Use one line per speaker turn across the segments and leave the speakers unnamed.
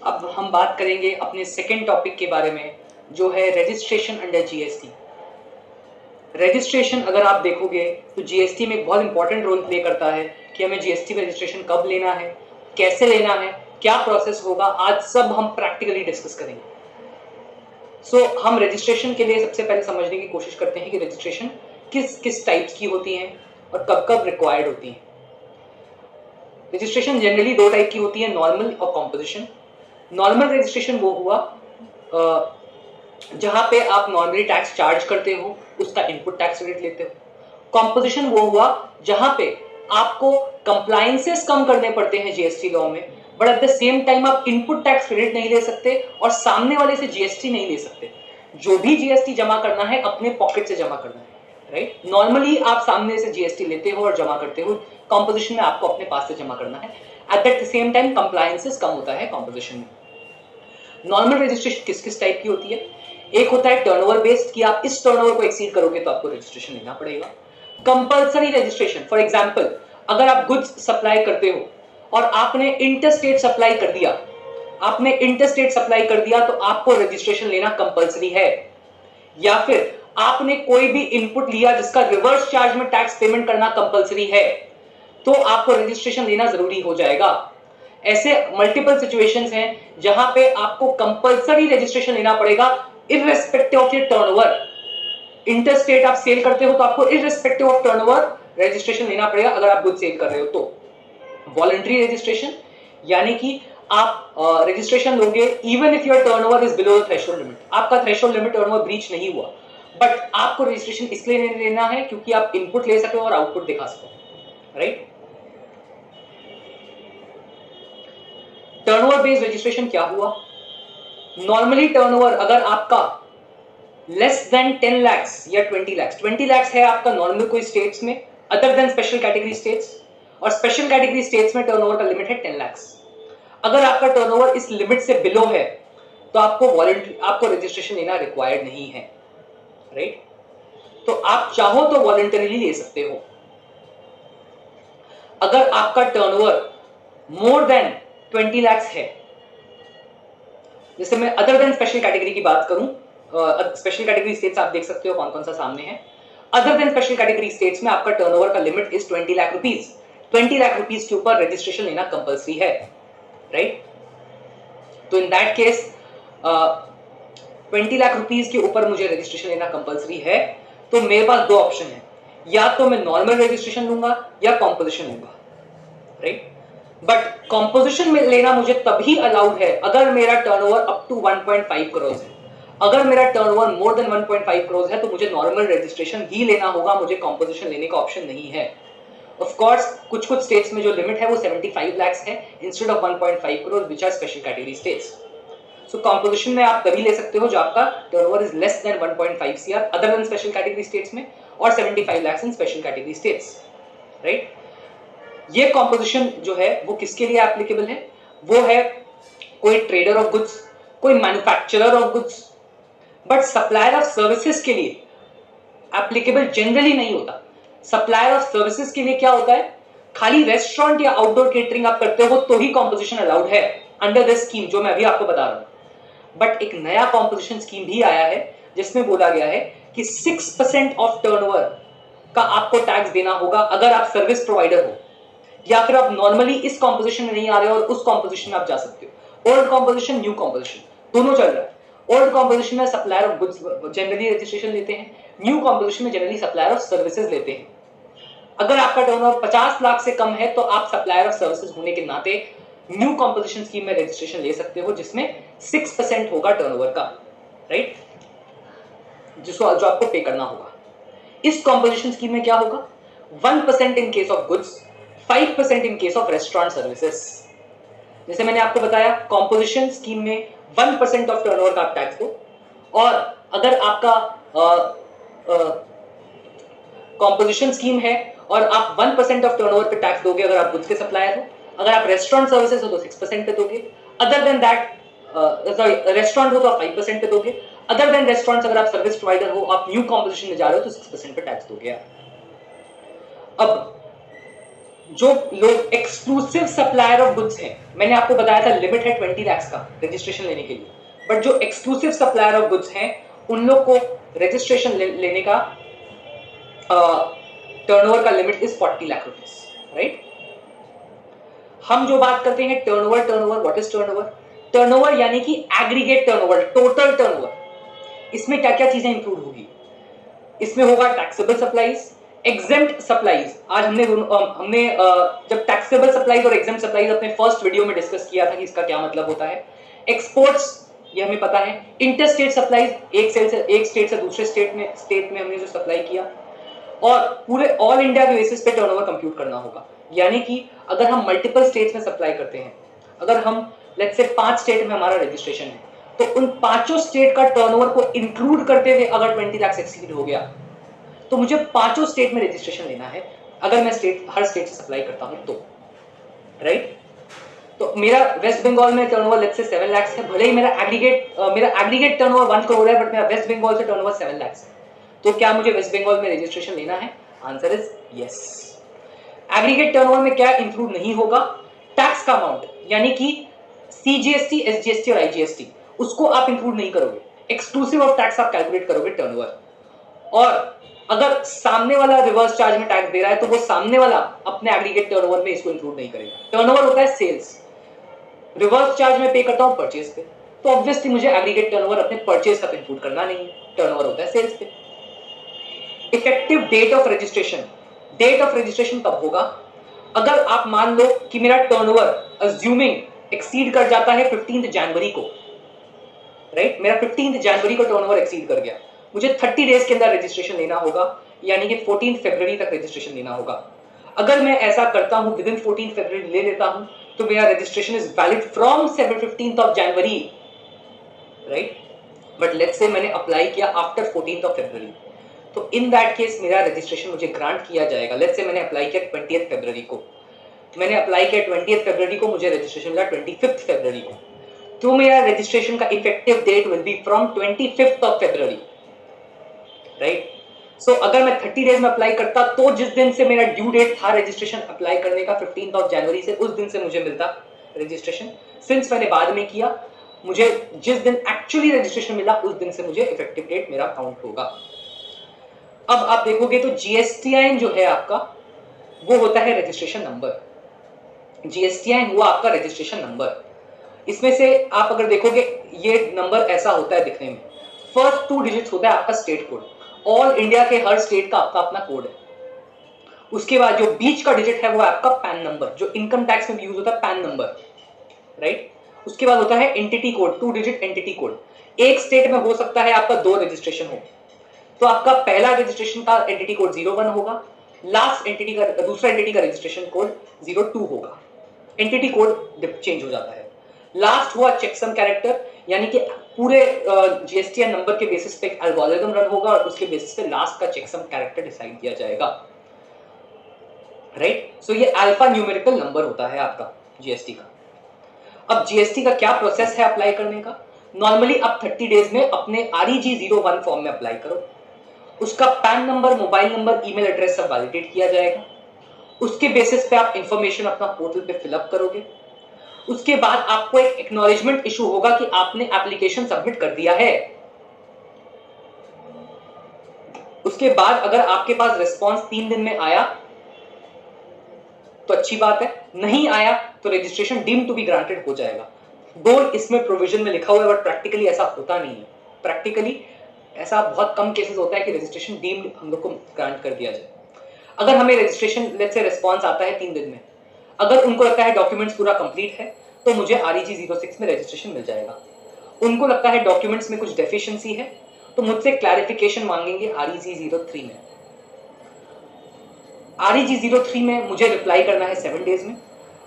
अब हम बात करेंगे अपने सेकेंड टॉपिक के बारे में, जो है रजिस्ट्रेशन अंडर जीएसटी। रजिस्ट्रेशन अगर आप देखोगे तो जीएसटी में एक बहुत इंपॉर्टेंट रोल प्ले करता है कि हमें जीएसटी में रजिस्ट्रेशन कब लेना है, कैसे लेना है, क्या प्रोसेस होगा, आज सब हम प्रैक्टिकली डिस्कस करेंगे। हम रजिस्ट्रेशन के लिए सबसे पहले समझने की कोशिश करते हैं कि रजिस्ट्रेशन किस किस टाइप्स की होती हैं और कब कब रिक्वायर्ड होती हैं। रजिस्ट्रेशन जनरली दो टाइप की होती है, नॉर्मल और कॉम्पोजिशन। नॉर्मल रजिस्ट्रेशन वो हुआ जहां पे आप नॉर्मली टैक्स चार्ज करते हो, उसका इनपुट टैक्स रेट लेते हो। कॉम्पोजिशन वो हुआ जहां पे आपको कंप्लायंसेस कम करने पड़ते हैं जीएसटी लॉ में, but at the same time आप इनपुट टैक्स क्रेडिट नहीं ले सकते और सामने वाले से जीएसटी नहीं ले सकते। जो भी जीएसटी जमा करना है अपने पॉकेट से जमा करना है, राइट। नॉर्मली आप सामने से जीएसटी लेते हो और जमा करते हो, कॉम्पोजिशन में आपको अपने पास से जमा करना है। At the same time compliances कम होता है कॉम्पोजिशन में। नॉर्मल रजिस्ट्रेशन किस किस टाइप की होती है? एक होता है टर्नओवर बेस्ड, कि आप इस टर्नओवर को एक्सीड करोगे तो आपको रजिस्ट्रेशन लेना पड़ेगा। कंपलसरी रजिस्ट्रेशन, फॉर एग्जांपल अगर आप गुड्स सप्लाई करते हो और आपने इंटरस्टेट सप्लाई कर दिया, तो आपको रजिस्ट्रेशन लेना कंपलसरी है। या फिर आपने कोई भी इनपुट लिया जिसका रिवर्स चार्ज में टैक्स पेमेंट करना कंपलसरी है, तो आपको रजिस्ट्रेशन लेना जरूरी हो जाएगा। ऐसे मल्टीपल सिचुएशंस हैं जहां पे आपको कंपलसरी रजिस्ट्रेशन लेना पड़ेगा irrespective of your turnover. Interstate आप सेल करते हो तो आपको इररिस्पेक्टिव ऑफ टर्नओवर रजिस्ट्रेशन लेना पड़ेगा अगर आप गुड सेल कर रहे हो तो। वॉलंटरी रजिस्ट्रेशन यानी कि आप रजिस्ट्रेशन लोगे even if your turnover is below the threshold limit. आपका थ्रेशोल्ड लिमिट टर्नओवर ब्रीच नहीं हुआ, बट आपको रजिस्ट्रेशन इसलिए नहीं लेना है क्योंकि आप इनपुट ले सको और आउटपुट दिखा सको, राइट। टर्नओवर बेस्ड रजिस्ट्रेशन क्या हुआ? नॉर्मली टर्नओवर अगर आपका लेस देन 10 lakhs या 20 lakhs है आपका नॉर्मल कोई स्टेट्स में, other than special category states, और स्पेशल कैटेगरी स्टेट्स में टर्नओवर का लिमिट है 10 lakhs। अगर आपका टर्नओवर इस लिमिट से बिलो है तो आपको रजिस्ट्रेशन लेना रिक्वायर्ड नहीं है, राइट। तो आप चाहो तो वॉलंटरीली ले सकते हो। अगर आपका टर्नओवर मोर देन 20 lakhs है, जैसे मैं अदर देन स्पेशल कैटेगरी की बात करूं, स्पेशल कैटेगरी स्टेट्स आप देख सकते हो कौन कौन सा सामने है। Other than special category states में आपका टर्नओवर का limit is 20 lakh rupees. 20 lakh rupees के ऊपर रजिस्ट्रेशन लेना कंपलसरी है, राइट। तो in that case 20 lakh rupees के ऊपर मुझे रजिस्ट्रेशन लेना कंपलसरी है, तो मेरे पास दो ऑप्शन है, या तो मैं नॉर्मल रजिस्ट्रेशन लूंगा या कॉम्पोजिशन लूंगा, राइट। बट कॉम्पोजिशन में लेना मुझे तभी अलाउड है अगर मेरा टर्नओवर अप टू 1.5 करोड़ है। अगर मेरा टर्नओवर मोर देन 1.5 करोड़ है तो मुझे नॉर्मल रजिस्ट्रेशन ही लेना होगा, मुझे कॉम्पोजिशन लेने का ऑप्शन नहीं है। ऑफ कोर्स कुछ कुछ स्टेट्स में जो लिमिट है वो 75 lakhs है instead of 1.5 crore which are special category states. So composition में आप तभी ले सकते हो जब आपका turnover is less than 1.5 CR other than special category states में, और 75 lakhs in special category states, right. ये कॉम्पोजिशन जो है वो किसके लिए एप्लीकेबल है? वो है कोई ट्रेडर ऑफ गुड्स, कोई manufacturer of goods, but supplier of services के लिए एप्लीकेबल जनरली नहीं होता। सप्लायर ऑफ सर्विसेज के लिए क्या होता है, खाली रेस्टोरेंट या आउटडोर केटरिंग आप करते हो तो ही कॉम्पोजिशन अलाउड है अंडर दिस स्कीम जो मैं अभी आपको बता रहा हूं। बट एक नया कॉम्पोजिशन स्कीम भी आया है जिसमें बोला गया है कि 6% ऑफ टर्नओवर का आपको टैक्स देना होगा अगर आप सर्विस प्रोवाइडर हो, या फिर आप नॉर्मली इस कॉम्पोजिशन में नहीं आ रहे हो और उस कॉम्पोजिशन में आप जा सकते हो। ओल्ड कॉम्पोजिशन, न्यू कॉम्पोजिशन दोनों चल रहा है। ओल्ड कॉम्पोजिशन में supplier of goods generally registration लेते हैं, न्यू कॉम्पोजिशन में जनरली सप्लायर ऑफ सर्विसेज लेते हैं। अगर आपका टर्नओवर 50 लाख से कम है तो आप सप्लायर ऑफ सर्विसेज होने के नाते न्यू कॉम्पोजिशन स्कीम में रजिस्ट्रेशन ले सकते हो जिसमें 6% होगा टर्नओवर का, राइट, जो आपको पे करना होगा। इस कॉम्पोजिशन स्कीम में क्या होगा? 1% in case of goods, 5% in case of restaurant services. जैसे मैंने आपको बताया कॉम्पोजिशन स्कीम में 1% ऑफ टर्नओवर का आप टैक्स दो, और अगर आपका कॉम्पोजिशन स्कीम है और आप 1% ऑफ टर्नओवर पे टैक्स दोगे अगर आप गुड्स के सप्लायर हो, अगर आप रेस्टोरेंट सर्विसेज हो तो 6% पे दोगे, other than that sorry restaurant हो तो आप 5% पे दोगे, अदर देन रेस्टोरेंट्स अगर आप सर्विस प्रोवाइडर हो, आप न्यू कॉम्पोजिशन में जा रहे हो तो 6% पे टैक्स दोगे। अब जो लोग एक्सक्लूसिव सप्लायर ऑफ गुड्स हैं, मैंने आपको बताया था लिमिट है 20 लाख का रजिस्ट्रेशन लेने के लिए, बट जो एक्सक्लूसिव सप्लायर ऑफ गुड्स हैं उन लोग को रजिस्ट्रेशन लेने का टर्नओवर का limit is 40 lakh rupees, right. हम जो बात करते हैं turnover, what is turnover? Turnover यानी कि एग्रीगेट टर्नओवर, टोटल टर्नओवर। इसमें क्या क्या चीजें इंक्लूड होगी? इसमें होगा टैक्सेबल सप्लाईज, एग्जेम्प्ट सप्लाईज। आज हमने जब टैक्सेबल सप्लाईज और एग्जेम्प्ट सप्लाईज अपने फर्स्ट वीडियो में डिस्कस किया था कि इसका क्या मतलब होता है। एक्सपोर्ट्स, ये हमें पता है। इंटरस्टेट सप्लाईज, एक स्टेट से दूसरे स्टेट में हमने जो सप्लाई किया, और पूरे ऑल इंडिया के बेसिस पे टर्नओवर कंप्यूट करना होगा। यानी कि अगर हम मल्टीपल स्टेट्स में सप्लाई करते हैं, अगर हम लेट्स से 5 स्टेट में हमारा रजिस्ट्रेशन है, तो उन पांचों स्टेट का टर्नओवर को इंक्लूड करते हुए अगर 20 लाख एक्सीड हो गया, तो मुझे पांचों स्टेट में रजिस्ट्रेशन लेना है, अगर मैं हर स्टेट से सप्लाई करता हूं तो, राइट। तो मेरा वेस्ट बंगाल में टर्नओवर लेट्स से 7 लाख है, भले ही मेरा एग्रीगेट टर्नओवर 1 करोड़ है, बट मेरा वेस्ट बंगाल से टर्नओवर 7 लाख है। तो क्या मुझे वेस्ट बंगाल में रजिस्ट्रेशन लेना है? Answer is yes. Aggregate turnover में क्या इंक्लूड नहीं होगा? टैक्स का अमाउंट, यानी कि सीजीएसटी, एसजीएसटी और आईजीएसटी, उसको आप इंक्लूड नहीं करोगे। एक्सक्लूसिव ऑफ टैक्स आप कैलकुलेट करोगे टर्नओवर। और अगर सामने वाला रिवर्स चार्ज में टैक्स दे रहा है, तो वो सामने वाला अपने एग्रीगेट टर्नओवर में इसको इंक्लूड नहीं करेगा। टर्नओवर होता है सेल्स, रिवर्स चार्ज में पे करता हूं परचेज पे, तो ऑब्वियसली मुझे एग्रीगेट टर्नओवर अपने परचेज का इंक्लूड करना नहीं है, टर्नओवर होता है सेल्स पे। Effective date of registration, date of registration कब होगा? अगर आप मान लो कि मेरा टर्नओवर अज्यूमिंग एक्सीड कर जाता है 15 जनवरी को, राइट, मेरा 15 जनवरी को टर्नओवर एक्सीड कर गया, मुझे 30 डेज के अंदर रजिस्ट्रेशन लेना होगा, यानी कि 14 फरवरी तक रजिस्ट्रेशन लेना होगा। अगर मैं ऐसा करता हूं, विद इन 14 फरवरी ले लेता हूं, तो मेरा registration is valid from 15th of January, right. But let's say मैंने अप्लाई किया आफ्टर 14th ऑफ फरवरी, तो इन दैट केस मेरा रजिस्ट्रेशन मुझे ग्रांट किया जाएगा। लेट्स से मैंने अप्लाई किया 20th फरवरी को, मैंने अप्लाई किया 20th फरवरी को, मुझे रजिस्ट्रेशन मिला 25th फरवरी को, तो मेरा रजिस्ट्रेशन का effective date will be from 25th of February, right. So अगर मैं 30 डेज में अप्लाई करता, तो जिस दिन से मेरा ड्यू डेट था रजिस्ट्रेशन अप्लाई करने का 15th ऑफ जनवरी से, उस दिन से मुझे मिलता रजिस्ट्रेशन। सिंस मैंने बाद में किया, मुझे जिस दिन एक्चुअली रजिस्ट्रेशन मिला, उस दिन से मुझे इफेक्टिव डेट मेरा काउंट होगा। अब आप देखोगे तो जीएसटीआईएन जो है आपका, वो होता है रजिस्ट्रेशन नंबर। जीएसटीआईएन हुआ आपका रजिस्ट्रेशन नंबर। इसमें से आप अगर देखोगे, ये नंबर ऐसा होता है दिखने में, फर्स्ट 2 डिजिट्स होता है आपका स्टेट कोड। ऑल इंडिया के हर स्टेट का आपका अपना कोड है। उसके बाद जो बीच का डिजिट है वो आपका पैन नंबर, जो इनकम टैक्स में भी यूज होता है, पैन नंबर, राइट। उसके बाद होता है entity code, 2 digit entity code. एक स्टेट में हो सकता है आपका 2 रजिस्ट्रेशन हो, तो आपका पहला रजिस्ट्रेशन का एंटिटी कोड 01 होगा, लास्ट एंटिटी का, दूसरा एंटिटी का रजिस्ट्रेशन कोड 02 होगा। एंटिटी कोड चेंज हो जाता है। लास्ट हुआ चेकसम कैरेक्टर, यानी कि पूरे जीएसटीआईएन नंबर के बेसिस पे एल्गोरिथम रन होगा और उसके बेसिस पे लास्ट का चेकसम कैरेक्टर डिसाइड किया जाएगा, राइट। सो ये अल्फा न्यूमेरिकल नंबर होता है आपका जीएसटी का। अब जीएसटी का क्या प्रोसेस है अप्लाई करने का? नॉर्मली आप 30 डेज में अपने REG 01 फॉर्म में अप्लाई करो, उसका pan number, mobile number, email address सब वैलिडेट किया जाएगा। उसके बेसिस पे आप इंफॉर्मेशन अपना पोर्टल पे फिलअप करोगे। उसके बाद आपको एक एक्नॉलेजमेंट इशू होगा कि आपने एप्लीकेशन सबमिट कर दिया है। उसके बाद अगर आपके पास रिस्पांस 3 दिन में आया तो अच्छी बात है, नहीं आया तो registration deemed to be granted हो जाएगा। दो इसमें प्रोविजन में लिखा हुआ है, बट प्रैक्टिकली ऐसा होता नहीं है। प्रैक्टिकली ऐसा बहुत कम केसेस होता है कि रजिस्ट्रेशन डीम्ड हम लोग को ग्रांट कर दिया जाए। अगर हमें रजिस्ट्रेशन लेट्स से रिस्पांस आता है 3 दिन में, अगर उनको लगता है डॉक्यूमेंट्स पूरा कंप्लीट है, तो मुझे REG 06 में रजिस्ट्रेशन मिल जाएगा। उनको लगता है डॉक्यूमेंट्स में कुछ डेफिशिएंसी है, तो मुझसे क्लैरिफिकेशन मांगेंगे REG 03 में। REG 03 में मुझे रिप्लाई करना है 7 डेज में।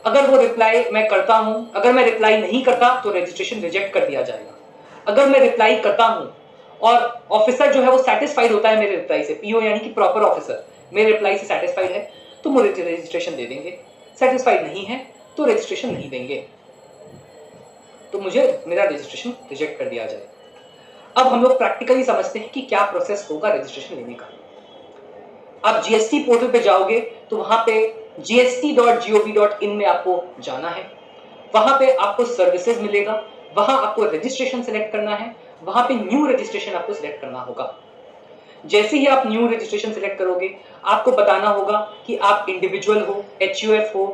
अगर वो रिप्लाई मैं करता हूं, अगर मैं रिप्लाई नहीं करता तो रजिस्ट्रेशन रिजेक्ट कर दिया जाएगा। अगर मैं रिप्लाई करता हूं और ऑफिसर जो है वो सेटिस्फाइड होता है मेरे रिप्लाई से, PO यानी कि प्रॉपर ऑफिसर मेरे रिप्लाई से सेटिस्फाइड है, तो मुझे रजिस्ट्रेशन दे देंगे। सेटिस्फाइड नहीं है तो रजिस्ट्रेशन नहीं देंगे, तो मुझे मेरा रजिस्ट्रेशन रिजेक्ट कर दिया जाए। अब हम लोग प्रैक्टिकली समझते हैं कि क्या प्रोसेस होगा रजिस्ट्रेशन लेने का। आप जीएसटी पोर्टल पे जाओगे तो वहां पे gst.gov.in में आपको जाना है, वहां पे आपको सर्विसेज मिलेगा, वहां आपको रजिस्ट्रेशन सेलेक्ट करना है, वहां पे न्यू रजिस्ट्रेशन आपको सिलेक्ट करना होगा। जैसे ही आप न्यू रजिस्ट्रेशन सिलेक्ट करोगे, आपको बताना होगा कि आप इंडिविजुअल हो, एचयूएफ हो,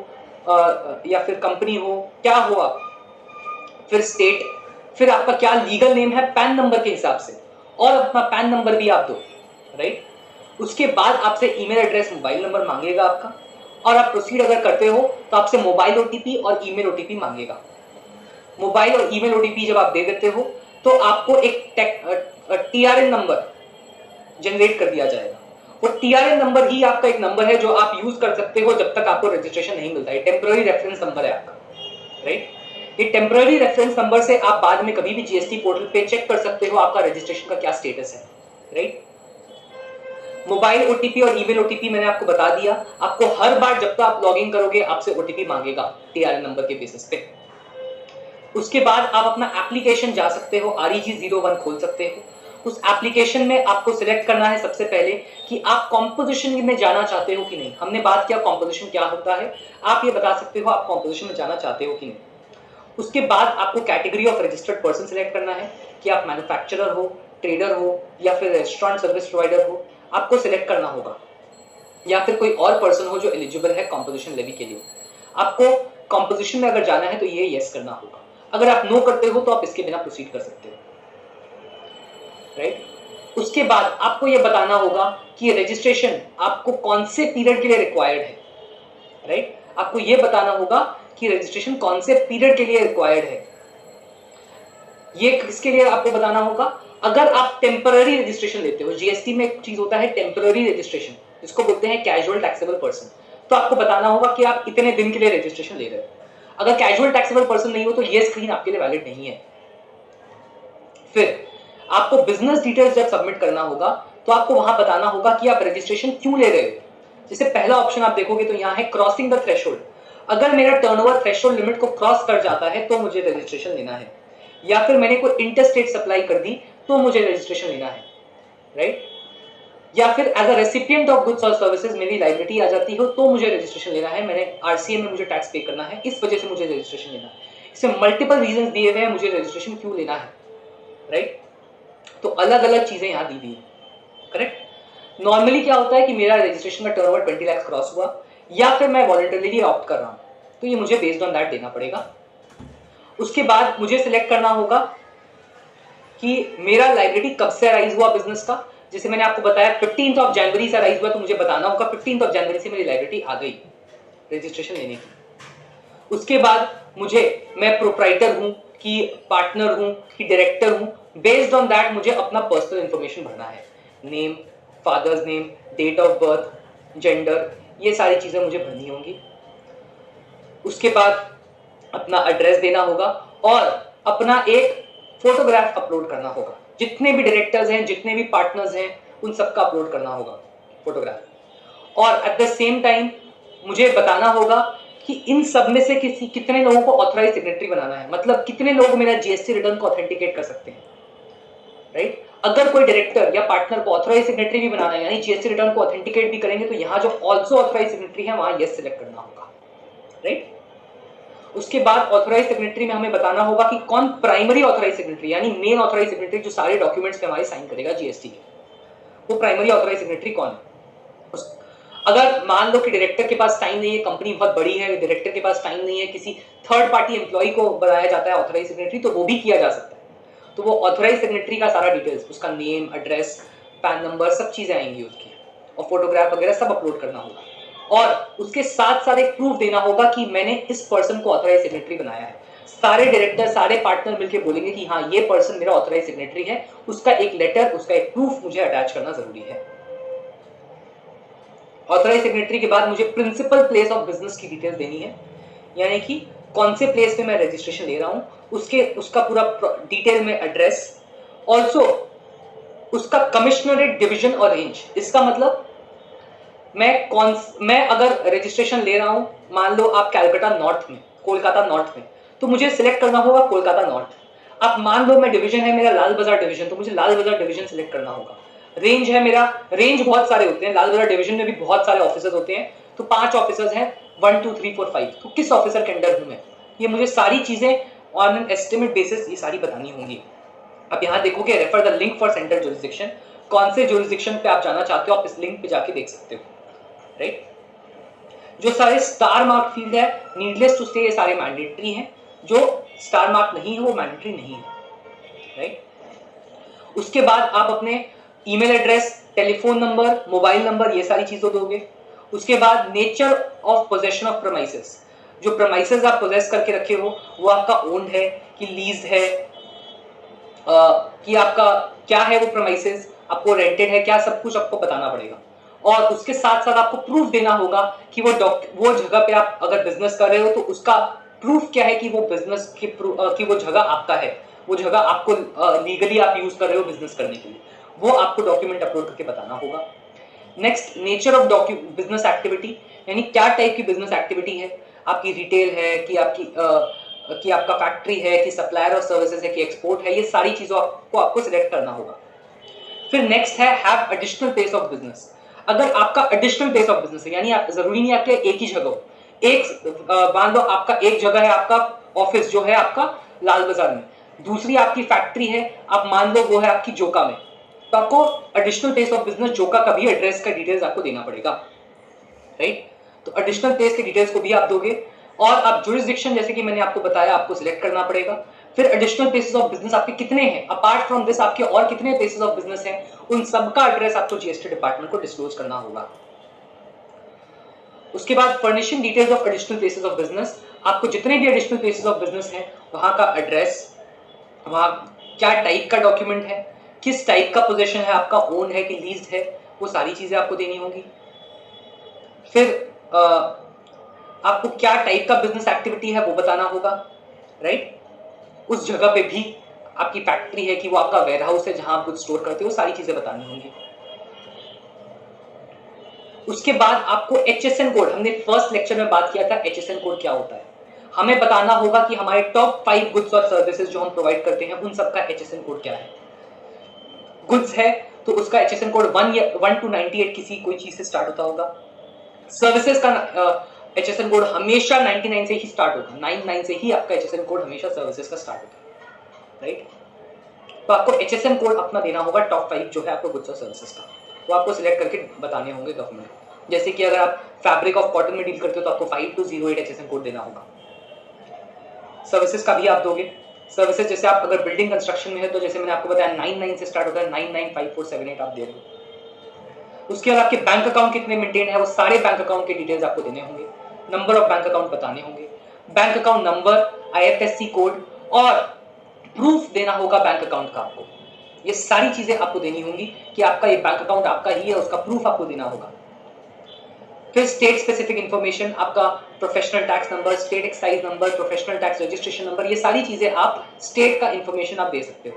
या फिर कंपनी हो, क्या हो आप, फिर स्टेट, फिर आपका क्या लीगल नेम है पैन नंबर के हिसाब से, और अपना पैन नंबर भी आप दो, राइट। उसके बाद आपसे ईमेल एड्रेस, मोबाइल नंबर मांगेगा आपका, और आप प्रोसीड अगर करते हो तो आपसे मोबाइल ओटीपी और ईमेल ओटीपी मांगेगा। मोबाइल और ईमेल ओटीपी जब आप दे देते हो तो आपको एक टीआरएन नंबर जनरेट कर दिया जाएगा। वो टीआरएन नंबर ही आपका एक नंबर है जो आप यूज कर सकते हो जब तक आपको रजिस्ट्रेशन नहीं मिलता है। टेम्पररी रेफरेंस नंबर है आपका, राइट। ये टेम्पररी रेफरेंस नंबर से आप बाद में कभी भी जीएसटी पोर्टल पे चेक कर सकते हो आपका रजिस्ट्रेशन का क्या स्टेटस है, राइट। मोबाइल ओटीपी और ईमेल ओटीपी मैंने आपको बता दिया। आपको हर बार जब तक आप लॉगिन करोगे आपसे ओटीपी मांगेगा टीआरएन नंबर के बेसिस पे। उसके बाद आप अपना एप्लीकेशन जा सकते हो, REG01 खोल सकते हो। उस एप्लीकेशन में आपको सिलेक्ट करना है सबसे पहले कि आप कॉम्पोजिशन में जाना चाहते हो कि नहीं। हमने बात किया कॉम्पोजिशन क्या होता है, आप ये बता सकते हो आप कॉम्पोजिशन में जाना चाहते हो कि नहीं। उसके बाद आपको category of registered person select करना है कि आप मैन्युफैक्चरर हो, ट्रेडर हो, या फिर रेस्टोरेंट सर्विस प्रोवाइडर हो, आपको सिलेक्ट करना होगा, या फिर कोई और पर्सन हो जो एलिजिबल है कॉम्पोजिशन लेवी के लिए। आपको कॉम्पोजिशन में अगर जाना है तो ये यस करना होगा। अगर आप नो करते हो तो आप इसके बिना प्रोसीड कर सकते हो, राइट। उसके बाद आपको यह बताना होगा कि रजिस्ट्रेशन आपको कौन से पीरियड के लिए रिक्वायर्ड है, राइट। आपको यह बताना होगा कि रजिस्ट्रेशन कौन से पीरियड के लिए रिक्वायर्ड है। ये किसके लिए आपको बताना होगा, अगर आप टेम्पररी रजिस्ट्रेशन लेते हो। जीएसटी में एक चीज होता है टेम्पररी रजिस्ट्रेशन, जिसको बोलते हैं कैजुअल टैक्सेबल पर्सन। तो आपको बताना होगा कि आप इतने दिन के लिए रजिस्ट्रेशन ले रहे हो। अगर कैजुअल टैक्सेबल पर्सन नहीं हो तो ये स्क्रीन आपके लिए वैलिड नहीं है। फिर आपको बिजनेस डिटेल्स जब सबमिट करना होगा तो आपको वहां बताना होगा कि आप रजिस्ट्रेशन क्यों ले रहे हो। जैसे पहला ऑप्शन आप देखोगे तो यहाँ है क्रॉसिंग द थ्रेशोल्ड। अगर मेरा टर्नओवर थ्रेशोल्ड लिमिट को क्रॉस कर जाता है तो मुझे रजिस्ट्रेशन लेना है, या फिर मैंने कोई इंटरस्टेट सप्लाई कर दी तो मुझे रजिस्ट्रेशन लेना है, राइट। या फिर as a recipient of goods और सर्विसेज मेरी लायबिलिटी आ जाती हो तो मुझे रजिस्ट्रेशन लेना है, मैंने आरसीए में मुझे टैक्स पे करना है, इस वजह से मुझे रजिस्ट्रेशन लेना है। इसमें मल्टीपल रीजंस दिए हुए हैं मुझे रजिस्ट्रेशन क्यों लेना है, राइट। तो अलग अलग चीजें यहां दी हुई है, करेक्ट। नॉर्मली क्या होता है कि मेरा रजिस्ट्रेशन का टर्नओवर 20 लाख क्रॉस हुआ, या फिर मैं वॉलंटरली ऑप्ट कर रहा हूं, तो ये मुझे बेस्ड ऑन दैट देना पड़ेगा। उसके बाद मुझे सिलेक्ट करना होगा कि मेरा लायबिलिटी कब से अराइज हुआ बिजनेस का। जैसे मैंने आपको बताया 15 जनवरी से अराइज हुआ, तो मुझे बताना होगा 15 जनवरी से मेरी लायबिलिटी आ गई रजिस्ट्रेशन लेने की। उसके बाद मैं प्रोप्राइटर हूं कि पार्टनर हूं कि डायरेक्टर हूं, बेस्ड ऑन दैट मुझे अपना पर्सनल इंफॉर्मेशन भरना है, name, father's name, date of birth, gender, ये सारी चीजें मुझे भरनी होंगी। उसके बाद अपना एड्रेस देना होगा और अपना एक फोटोग्राफ अपलोड करना होगा। जितने भी डायरेक्टर्स हैं, जितने भी पार्टनर्स हैं, उन सबका अपलोड करना होगा फोटोग्राफ। और एट द सेम टाइम मुझे बताना होगा कि इन सब में से कितने लोगों को ऑथराइज सिग्नेटरी बनाना है, मतलब कितने लोग मेरा जीएसटी रिटर्न को ऑथेंटिकेट कर सकते हैं, राइट। अगर कोई डायरेक्टर या पार्टनर को ऑथराइज सिग्नेटरी भी बनाना है, यानी जीएसटी रिटर्न को ऑथेंटिकेट भी करेंगे, तो यहाँ जो ऑल्सो ऑथराइज सिग्नेटरी है वहां यस सिलेक्ट करना होगा, राइट। उसके बाद ऑथराइज सिग्नेटरी में हमें बताना होगा कि कौन प्राइमरी ऑथराइज सिग्नेटरी, यानी मेन ऑथराइज सिग्नेटरी जो सारे डॉक्यूमेंट्स पे हमारे साइन करेगा जीएसटी के, वो प्राइमरी ऑथराइज सिग्नेटरी कौन है। अगर मान लो कि डायरेक्टर के पास टाइम नहीं है, कंपनी बहुत बड़ी है, डायरेक्टर के पास टाइम नहीं है, किसी थर्ड पार्टी एम्प्लॉय को बनाया जाता है ऑथराइज सिग्नेटरी, तो वो भी किया जा सकता है। तो वो ऑथराइज सिग्नेटरी का सारा डिटेल्स, उसका नेम, एड्रेस, पैन नंबर, सब चीजें आएंगी उसकी, और फोटोग्राफ वगैरह सब अपलोड करना होगा। और उसके साथ साथ एक प्रूफ देना होगा कि मैंने इस पर्सन को ऑथराइज सिग्नेटरी बनाया है। सारे डायरेक्टर, सारे पार्टनर मिलकर बोलेंगे कि हाँ ये पर्सन मेरा ऑथराइज सिग्नेटरी है, उसका एक लेटर, उसका एक प्रूफ मुझे अटैच करना जरूरी है। ऑथराइज सिग्नेटरी के बाद मुझे प्रिंसिपल प्लेस ऑफ बिजनेस की डिटेल्स देनी है, यानी कि कौन से प्लेस पे मैं रजिस्ट्रेशन ले रहा हूं, उसका पूरा डिटेल में एड्रेस, ऑल्सो उसका कमिश्नरेट, डिवीजन और रेंज। इसका मतलब मैं अगर रजिस्ट्रेशन ले रहा हूं, मान लो आप कैलकाटा नॉर्थ में, कोलकाता नॉर्थ में, तो मुझे सिलेक्ट करना होगा कोलकाता नॉर्थ। अब मान लो मैं डिवीजन है मेरा लाल बाजार डिवीजन, तो मुझे लाल बाजार डिवीजन सिलेक्ट करना होगा। रेंज है मेरा, रेंज बहुत सारे होते हैं, लाल बाजार डिवीजन में भी बहुत सारे ऑफिसर्स होते हैं, तो 5 ऑफिसर्स हैं, 1 2 3 4 5, तो किस ऑफिसर के अंडर हूं मैं, ये मुझे सारी चीजें ऑन एन एस्टिमेट बेसिस ये सारी बतानी होंगी। अब यहाँ देखोगे refer the link for centre jurisdiction, कौन से जुरिसडिक्शन पे आप जाना चाहते हो आप इस लिंक पे जाके देख सकते हो, राइट। जो सारे स्टार मार्क फील्ड है, नीडलेस टू से ये सारे मैंडेटरी हैं, जो स्टार मार्क नहीं है वो मैंडेटरी नहीं है, राइट। उसके बाद आप अपने email address, telephone number, mobile number, ये सारी चीजें दोगे। उसके बाद nature of possession of premises, जो प्रेमाइसेस आप पोजेस करके रखे हो वो आपका ओन्ड है कि लीज है, कि आपका क्या है वो प्रेमाइसेस, आपको रेंटेड है क्या, सब कुछ आपको बताना पड़ेगा। और उसके साथ साथ आपको प्रूफ देना होगा कि वो जगह पे आप अगर बिजनेस कर रहे हो तो उसका प्रूफ क्या है कि वो बिजनेस की वो जगह आपका है, वो जगह आपको लीगली आप यूज कर रहे हो बिजनेस करने के लिए, वो आपको डॉक्यूमेंट अपलोड करके बताना होगा। Next, nature of business activity, यानी क्या टाइप की बिजनेस एक्टिविटी है, आपकी रिटेल है कि आपका फैक्ट्री है कि सप्लायर ऑफ सर्विसेज है कि एक्सपोर्ट है, ये सारी चीजों आपको सिलेक्ट करना होगा। फिर नेक्स्ट है have additional place of business, अगर आपका एडिशनल प्लेस ऑफ बिजनेस है, यानी आप जरूरी नहीं आपके एक ही जगह हो, मान लो आपका एक जगह है, आपका ऑफिस जो है आपका लाल बाजार में, दूसरी आपकी फैक्ट्री है, आप मान लो वो है आपकी जोका में, तो आपको एडिशनल प्लेस ऑफ बिजनेस जोका का भी एड्रेस का डिटेल्स आपको देना पड़ेगा, राइट। तो एडिशनल प्लेस के डिटेल्स को भी आप दोगे। और आप जुरिसडिक्शन जैसे कि मैंने आपको बताया आपको सिलेक्ट करना पड़ेगा। फिर एडिशनल प्लेसेस ऑफ बिजनेस आपके कितने हैं, अपार्ट फ्रॉम दिस आपके और कितने प्लेसेस ऑफ बिजनेस हैं, उन सबका एड्रेस आपको जीएसटी डिपार्टमेंट को डिस्क्लोज करना होगा। उसके बाद furnishing details of additional places of business, आपको जितने भी एडिशनल प्लेसेस ऑफ बिजनेस हैं वहां का एड्रेस, वहां क्या टाइप का डॉक्यूमेंट है, किस टाइप का पोजीशन है, आपका ओन है कि लीज्ड है, वो सारी चीजें आपको देनी होगी। फिर आपको क्या टाइप का बिजनेस एक्टिविटी है वो बताना होगा, राइट। उस जगह पे भी आपकी फैक्ट्री है कि वो आपका वेयरहाउस है जहां आप कुछ स्टोर करते हो, सारी चीजें बतानी होंगी। उसके बाद आपको एचएसएन कोड, हमने फर्स्ट लेक्चर में बात किया था एचएसएन कोड क्या होता है, हमें बताना होगा कि हमारे टॉप 5 गुड्स और सर्विसेज जो हम प्रोवाइड करते हैं उन सबका एचएसएन कोड क्या है। गुड्स है तो उसका एचएसएन कोड 1 to 98 किसी कोई चीज से स्टार्ट होता होगा। सर्विसेज का एचएसएन कोड हमेशा 99 से ही स्टार्ट होगा, 99 से ही आपका एचएसएन कोड हमेशा सर्विसेज का स्टार्ट होता है, राइट। तो आपको एचएसएन कोड अपना देना होगा टॉप 5 जो है आपको गुड्स और सर्विसेज का, वो आपको सिलेक्ट करके बताने होंगे डॉक्यूमेंट। जैसे कि अगर आप फैब्रिक ऑफ कॉटन में डील करते हो तो आपको 5208 एचएसएन कोड देना होगा। सर्विसेज का भी आप दोगे। सर्विसेज जैसे आप अगर बिल्डिंग कंस्ट्रक्शन में है तो जैसे मैंने आपको बताया 99 से स्टार्ट होता है, 995478 आप दे रहे हो। उसके बाद आपके बैंक अकाउंट कितने मेंटेन है वो सारे बैंक अकाउंट के डिटेल्स आपको देने होंगे, नंबर ऑफ बैंक अकाउंट बताने होंगे, bank account number, IFSC code और प्रूफ देना होगा बैंक अकाउंट का आपको। ये सारी चीजें आपको देनी होंगी कि आपका ये बैंक अकाउंट आपका ही है, उसका प्रूफ आपको देना होगा। फिर स्टेट स्पेसिफिक इंफॉर्मेशन, आपका professional tax number, state excise number, professional tax registration number, ये सारी चीजें आप स्टेट का इंफॉर्मेशन आप दे सकते हो।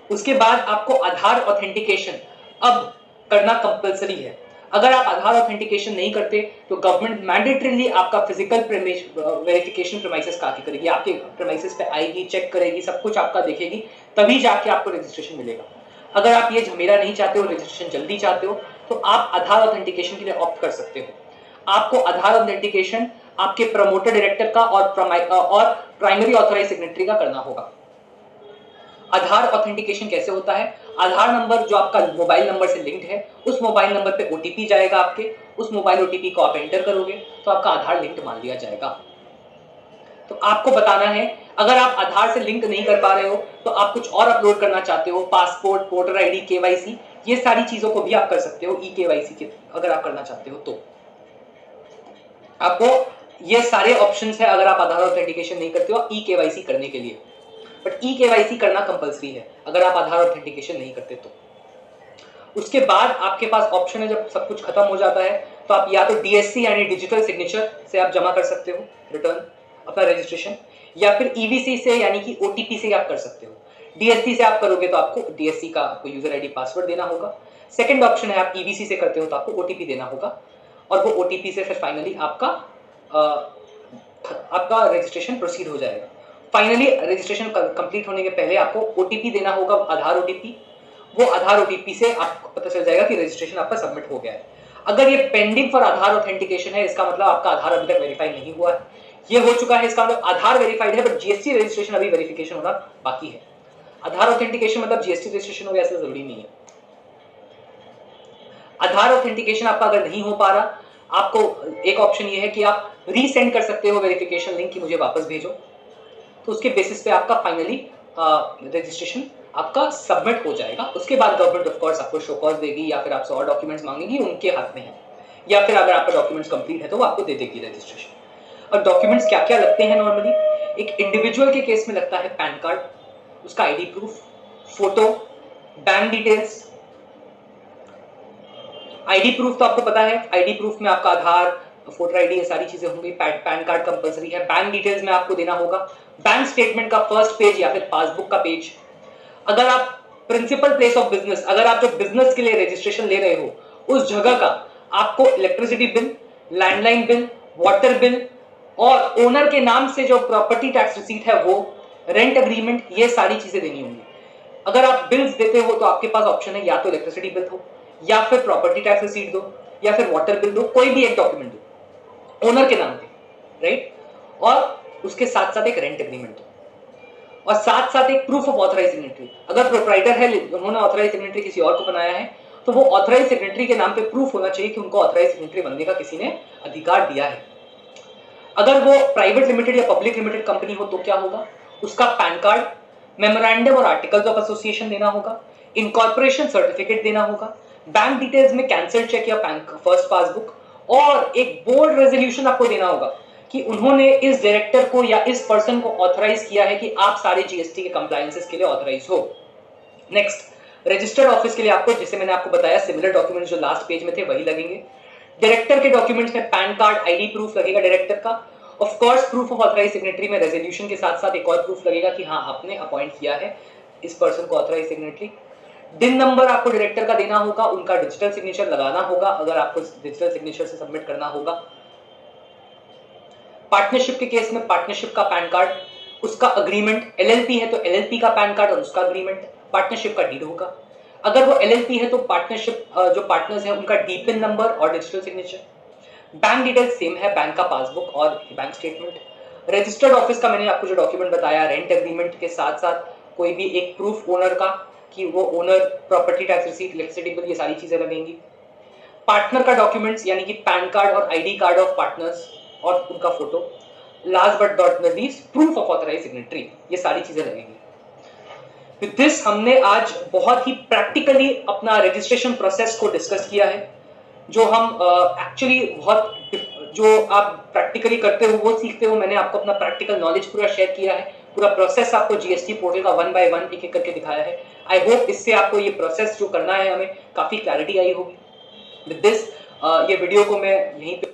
उसके बाद आपको आधार ऑथेंटिकेशन अब करना कंपलसरी है। अगर आप आधार ऑथेंटिकेशन नहीं करते तो गवर्नमेंट मैंडेटरीली आपका फिजिकल वेरिफिकेशन प्रेमाइसेस का आके करेगी, आपके प्रेमाइसेस पे आएगी, चेक करेगी, सब कुछ आपका देखेगी, तभी जाके आपको रजिस्ट्रेशन मिलेगा। अगर आप ये झमेला नहीं चाहते हो, रजिस्ट्रेशन जल्दी चाहते हो, तो आप आधार ऑथेंटिकेशन के लिए ऑप्ट कर सकते हो। आपको आधार ऑथेंटिकेशन आपके प्रमोटर डायरेक्टर का और प्राइमरी ऑथराइज सिग्नेटरी का करना होगा। आधार ऑथेंटिकेशन कैसे होता है, आधार नंबर जो आपका मोबाइल नंबर से लिंक्ड है, उस मोबाइल नंबर पे ओटीपी जाएगा आपके, उस मोबाइल ओटीपी को आप एंटर करोगे तो आपका आधार लिंक्ड मान लिया जाएगा। तो आपको बताना है, अगर आप आधार से लिंक नहीं कर पा रहे हो तो आप कुछ और अपलोड करना चाहते हो, पासपोर्ट, वोटर आईडी, केवाईसी, ये सारी चीजों को भी आप कर सकते हो ई केवाईसी के अगर आप करना चाहते हो तो। आपको ये सारे ऑप्शंस है अगर आप आधार ऑथेंटिकेशन नहीं करते हो ई केवाईसी करने के लिए, बट ई केवाईसी करना कंपलसरी है अगर आप आधार ऑथेंटिकेशन नहीं करते तो। उसके बाद आपके पास ऑप्शन है, जब सब कुछ खत्म हो जाता है तो आप या तो डीएससी यानी डिजिटल सिग्नेचर से आप जमा कर सकते हो रिटर्न अपना रजिस्ट्रेशन, या फिर ईवीसी से यानी कि ओटीपी से आप कर सकते हो। डीएससी से आप करोगे तो आपको डीएससी का आपको यूजर आईडी पासवर्ड देना होगा। सेकंड ऑप्शन है आप ईवीसी से करते हो तो आपको ओटीपी देना होगा, और वो ओटीपी से फिर फाइनली आपका रजिस्ट्रेशन प्रोसीड हो जाएगा। फाइनली रजिस्ट्रेशन कंप्लीट होने के पहले आपको ओटीपी देना होगा, आधार ओटीपी। वो आधार ओटीपी से आपको पता चल जाएगा कि रजिस्ट्रेशन आपका सबमिट हो गया है। अगर ये पेंडिंग फॉर आधार ऑथेंटिकेशन है, इसका मतलब आपका आधार अभी तक वेरीफाई नहीं हुआ है। ये हो चुका है, इसका मतलब आधार वेरीफाइड है, बट जीएसटी रजिस्ट्रेशन अभी वेरिफिकेशन होना बाकी है। आधार ऑथेंटिकेशन मतलब जीएसटी रजिस्ट्रेशन हो गया, ऐसा जरूरी नहीं है। आधार ऑथेंटिकेशन आपका अगर नहीं हो पा रहा, आपको एक ऑप्शन ये है कि आप रीसेंड कर सकते हो वेरिफिकेशन लिंक कि मुझे वापस भेजो, तो उसके बेसिस पे आपका फाइनली रजिस्ट्रेशन आपका सबमिट हो जाएगा। उसके बाद गवर्नमेंट ऑफ कोर्स आपको शो कॉज देगी या फिर आपसे और डॉक्यूमेंट्स मांगेगी, उनके हाथ में है, या फिर अगर आपका डॉक्यूमेंट्स कंप्लीट है तो वो आपको दे देगी रजिस्ट्रेशन। और डॉक्यूमेंट्स क्या क्या लगते हैं नॉर्मली? एक इंडिविजुअल के केस में लगता है पैन कार्ड, उसका ID proof, photo, bank details. ID proof तो आपको पता है, आईडी प्रूफ में आपका आधार, फोटो आईडी, ये सारी चीजें होंगी। पैन कार्ड कंपलसरी है। बैंक डिटेल्स में आपको देना होगा बैंक स्टेटमेंट का फर्स्ट पेज या फिर पासबुक का पेज। अगर आप प्रिंसिपल प्लेस ऑफ बिजनेस, अगर आप जो बिजनेस के लिए रजिस्ट्रेशन ले रहे हो उस जगह का आपको electricity bill, landline bill, water bill और ओनर के नाम से जो प्रॉपर्टी टैक्स रिसीट है वो, रेंट अग्रीमेंट, ये सारी चीजें देनी होंगी। अगर आप बिल्स देते हो तो आपके पास ऑप्शन है, या तो इलेक्ट्रिसिटी बिल हो, या फिर प्रॉपर्टी टैक्स रिसीट दो, या फिर वाटर बिल दो, कोई भी एक डॉक्यूमेंट दो ओनर के नाम पे, राइट। और उसके साथ साथ एक रेंट एग्रीमेंट दो, और साथ साथ एक प्रूफ ऑफ ऑथराइज सिग्नेटरी। अगर प्रोप्राइटर है, उन्होंने ऑथराइज सिग्नेटरी किसी और को बनाया है, तो वो ऑथराइज सिग्नेटरी के नाम पे प्रूफ होना चाहिए कि उनको ऑथराइज सिग्नेटरी बनने का किसी ने अधिकार दिया है। अगर वो प्राइवेट लिमिटेड या पब्लिक लिमिटेड कंपनी हो तो क्या होगा? उसका पैन कार्ड, मेमोरेंडम और आर्टिकल्स ऑफ एसोसिएशन देना होगा, इनकॉर्पोरेशन सर्टिफिकेट देना होगा, बैंक डिटेल्स में कैंसिल चेक या फर्स्ट पासबुक, और एक बोर्ड रेजोल्यूशन आपको देना होगा कि उन्होंने इस डायरेक्टर को या इस पर्सन को ऑथराइज किया है कि आप सारे जीएसटी के कंप्लायंसेस के लिए ऑथराइज हो। नेक्स्ट, रजिस्टर्ड ऑफिस के लिए आपको, जैसे मैंने आपको बताया, सिमिलर डॉक्यूमेंट्स जो लास्ट पेज में थे वही लगेंगे। डायरेक्टर के डॉक्यूमेंट्स में पैन कार्ड, आईडी प्रूफ लगेगा डायरेक्टर का। Of course proof of authorize signatory में रेजोल्यूशन के साथ साथ एक और प्रूफ लगेगा कि हाँ आपने अपॉइंट किया है इस पर्सन को ऑथराइज सिग्नेटरी। दिन नंबर आपको डायरेक्टर का देना होगा, उनका डिजिटल सिग्नेचर लगाना होगा अगर आपको डिजिटल सिग्नेचर से सबमिट करना होगा। पार्टनरशिप के केस में पार्टनरशिप का पैन कार्ड, उसका अग्रीमेंट, एलएलपी है तो एलएलपी का पैन कार्ड और उसका अग्रीमेंट, पार्टनरशिप का डीड होगा। अगर वो एलएलपी है तो पार्टनरशिप जो पार्टनर्स है उनका डीपिन नंबर और digital signature. Bank details same है, बैंक का पासबुक और बैंक स्टेटमेंट। रजिस्टर्ड ऑफिस का मैंने आपको जो डॉक्यूमेंट बताया, रेंट एग्रीमेंट के साथ साथ कोई भी एक प्रूफ ओनर का कि वो owner, property tax receipt, electricity bill, ये सारी चीजें लगेंगी। पार्टनर का डॉक्यूमेंट्स यानी कि पैन कार्ड और आईडी कार्ड ऑफ पार्टनर्स और उनका photo. Last but not least, proof of authorize signatory, ये सारी चीजें लगेंगी। विद दिस हमने आज बहुत ही प्रैक्टिकली अपना रजिस्ट्रेशन प्रोसेस को डिस्कस किया है। जो हम एक्चुअली बहुत जो आप प्रैक्टिकली करते हो वो सीखते हो। मैंने आपको अपना प्रैक्टिकल नॉलेज पूरा शेयर किया है, पूरा प्रोसेस आपको जीएसटी पोर्टल का 1 by 1 एक एक करके दिखाया है। आई होप इससे आपको ये प्रोसेस जो करना है हमें काफी क्लैरिटी आई होगी। विद दिस ये वीडियो को मैं यहीं पे